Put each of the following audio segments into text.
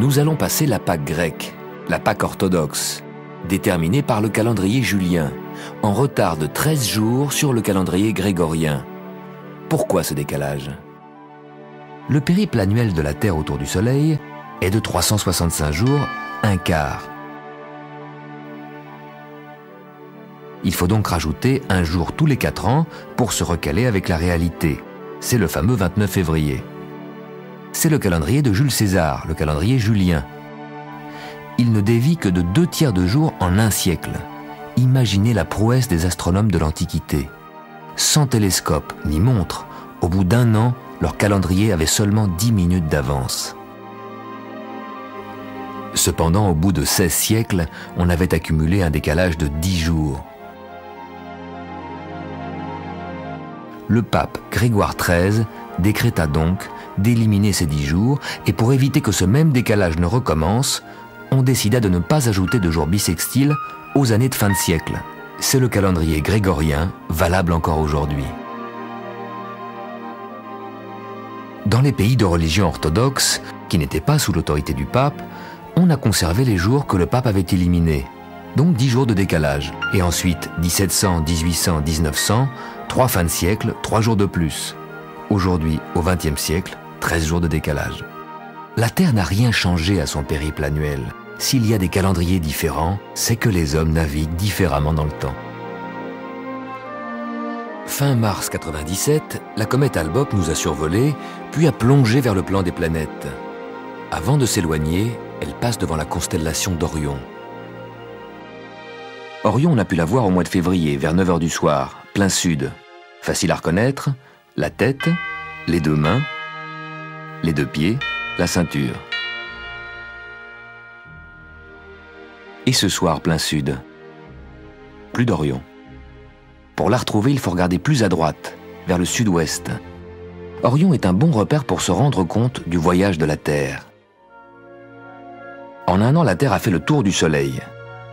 Nous allons passer la Pâque grecque, la Pâque orthodoxe, déterminée par le calendrier julien, en retard de 13 jours sur le calendrier grégorien. Pourquoi ce décalage? Le périple annuel de la Terre autour du Soleil est de 365 jours, un quart. Il faut donc rajouter un jour tous les 4 ans pour se recaler avec la réalité. C'est le fameux 29 février. C'est le calendrier de Jules César, le calendrier julien. Il ne dévie que de 2/3 de jour en un siècle. Imaginez la prouesse des astronomes de l'Antiquité. Sans télescope ni montre, au bout d'un an, leur calendrier avait seulement 10 minutes d'avance. Cependant, au bout de 16 siècles, on avait accumulé un décalage de 10 jours. Le pape Grégoire XIII décréta donc d'éliminer ces 10 jours et pour éviter que ce même décalage ne recommence, on décida de ne pas ajouter de jours bissextiles aux années de fin de siècle. C'est le calendrier grégorien, valable encore aujourd'hui. Dans les pays de religion orthodoxe, qui n'étaient pas sous l'autorité du pape, on a conservé les jours que le pape avait éliminés, donc 10 jours de décalage. Et ensuite, 1700, 1800, 1900, 3 fins de siècle, 3 jours de plus. Aujourd'hui, au XXe siècle, 13 jours de décalage. La Terre n'a rien changé à son périple annuel. S'il y a des calendriers différents, c'est que les hommes naviguent différemment dans le temps. Fin mars 97, la comète Hale-Bopp nous a survolés, puis a plongé vers le plan des planètes. Avant de s'éloigner, elle passe devant la constellation d'Orion. Orion, on a pu la voir au mois de février, vers 9 h du soir, plein sud. Facile à reconnaître, la tête, les 2 mains, les 2 pieds, la ceinture. Et ce soir, plein sud, plus d'Orion. Pour la retrouver, il faut regarder plus à droite, vers le sud-ouest. Orion est un bon repère pour se rendre compte du voyage de la Terre. En un an, la Terre a fait le tour du Soleil.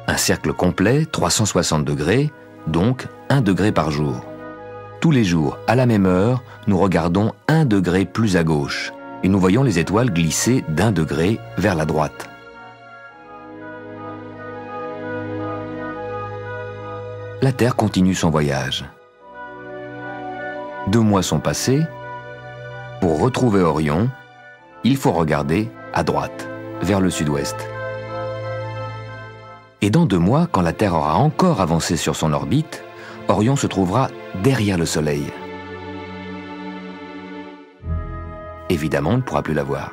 Un cercle complet, 360 degrés, donc 1 degré par jour. Tous les jours, à la même heure, nous regardons 1 degré plus à gauche et nous voyons les étoiles glisser d'1 degré vers la droite. La Terre continue son voyage. 2 mois sont passés. Pour retrouver Orion, il faut regarder à droite, vers le sud-ouest. Et dans 2 mois, quand la Terre aura encore avancé sur son orbite, Orion se trouvera derrière le Soleil. Évidemment, on ne pourra plus la voir.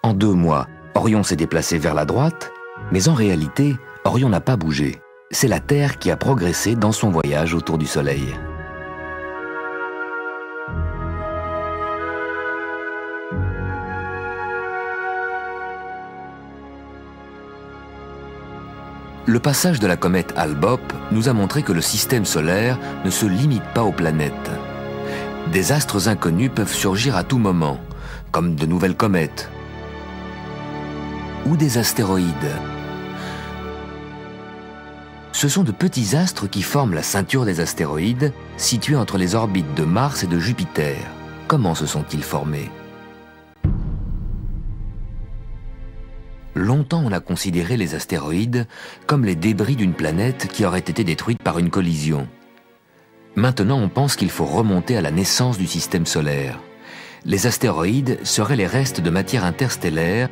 En 2 mois, Orion s'est déplacé vers la droite, mais en réalité, Orion n'a pas bougé. C'est la Terre qui a progressé dans son voyage autour du Soleil. Le passage de la comète Hale-Bopp nous a montré que le système solaire ne se limite pas aux planètes. Des astres inconnus peuvent surgir à tout moment, comme de nouvelles comètes ou des astéroïdes. Ce sont de petits astres qui forment la ceinture des astéroïdes, situés entre les orbites de Mars et de Jupiter. Comment se sont-ils formés? Longtemps, on a considéré les astéroïdes comme les débris d'une planète qui aurait été détruite par une collision. Maintenant, on pense qu'il faut remonter à la naissance du système solaire. Les astéroïdes seraient les restes de matière interstellaire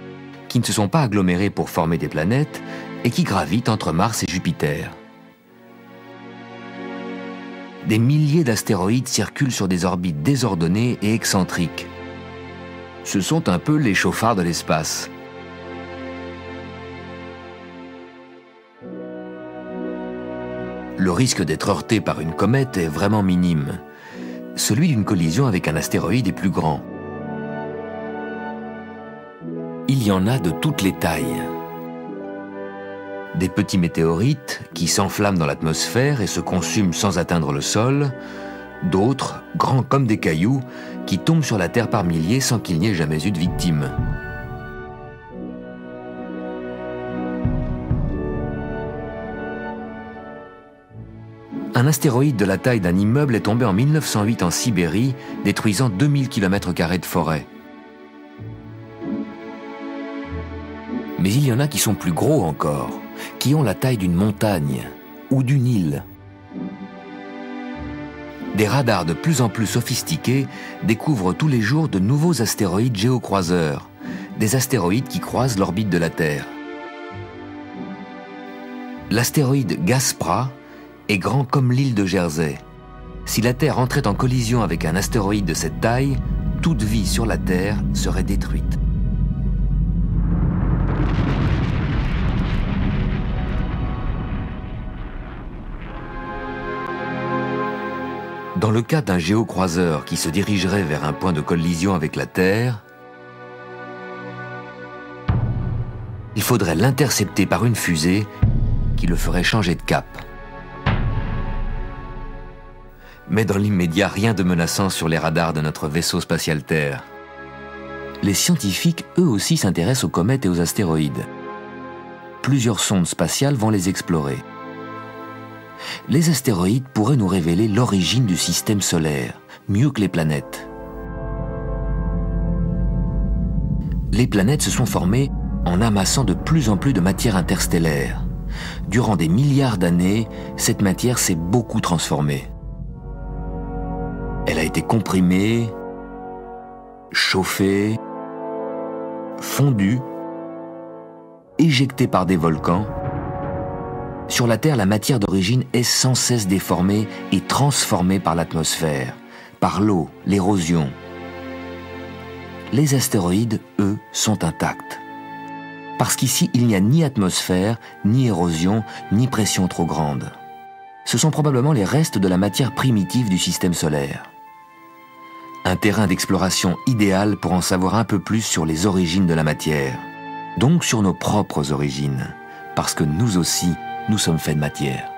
qui ne se sont pas agglomérés pour former des planètes et qui gravitent entre Mars et Jupiter. Des milliers d'astéroïdes circulent sur des orbites désordonnées et excentriques. Ce sont un peu les chauffards de l'espace. Le risque d'être heurté par une comète est vraiment minime. Celui d'une collision avec un astéroïde est plus grand. Il y en a de toutes les tailles. Des petits météorites qui s'enflamment dans l'atmosphère et se consument sans atteindre le sol, d'autres, grands comme des cailloux, qui tombent sur la Terre par milliers sans qu'il n'y ait jamais eu de victimes. Un astéroïde de la taille d'un immeuble est tombé en 1908 en Sibérie, détruisant 2000 km² de forêt. Mais il y en a qui sont plus gros encore, qui ont la taille d'une montagne ou d'une île. Des radars de plus en plus sophistiqués découvrent tous les jours de nouveaux astéroïdes géocroiseurs, des astéroïdes qui croisent l'orbite de la Terre. L'astéroïde Gaspra est grand comme l'île de Jersey. Si la Terre entrait en collision avec un astéroïde de cette taille, toute vie sur la Terre serait détruite. Dans le cas d'un géocroiseur qui se dirigerait vers un point de collision avec la Terre, il faudrait l'intercepter par une fusée qui le ferait changer de cap. Mais dans l'immédiat, rien de menaçant sur les radars de notre vaisseau spatial Terre. Les scientifiques, eux aussi, s'intéressent aux comètes et aux astéroïdes. Plusieurs sondes spatiales vont les explorer. Les astéroïdes pourraient nous révéler l'origine du système solaire, mieux que les planètes. Les planètes se sont formées en amassant de plus en plus de matière interstellaire. Durant des milliards d'années, cette matière s'est beaucoup transformée. Elle a été comprimée, chauffée, fondue, éjectée par des volcans. Sur la Terre, la matière d'origine est sans cesse déformée et transformée par l'atmosphère, par l'eau, l'érosion. Les astéroïdes, eux, sont intacts. Parce qu'ici, il n'y a ni atmosphère, ni érosion, ni pression trop grande. Ce sont probablement les restes de la matière primitive du système solaire. Un terrain d'exploration idéal pour en savoir un peu plus sur les origines de la matière, donc sur nos propres origines, parce que nous aussi, nous sommes faits de matière.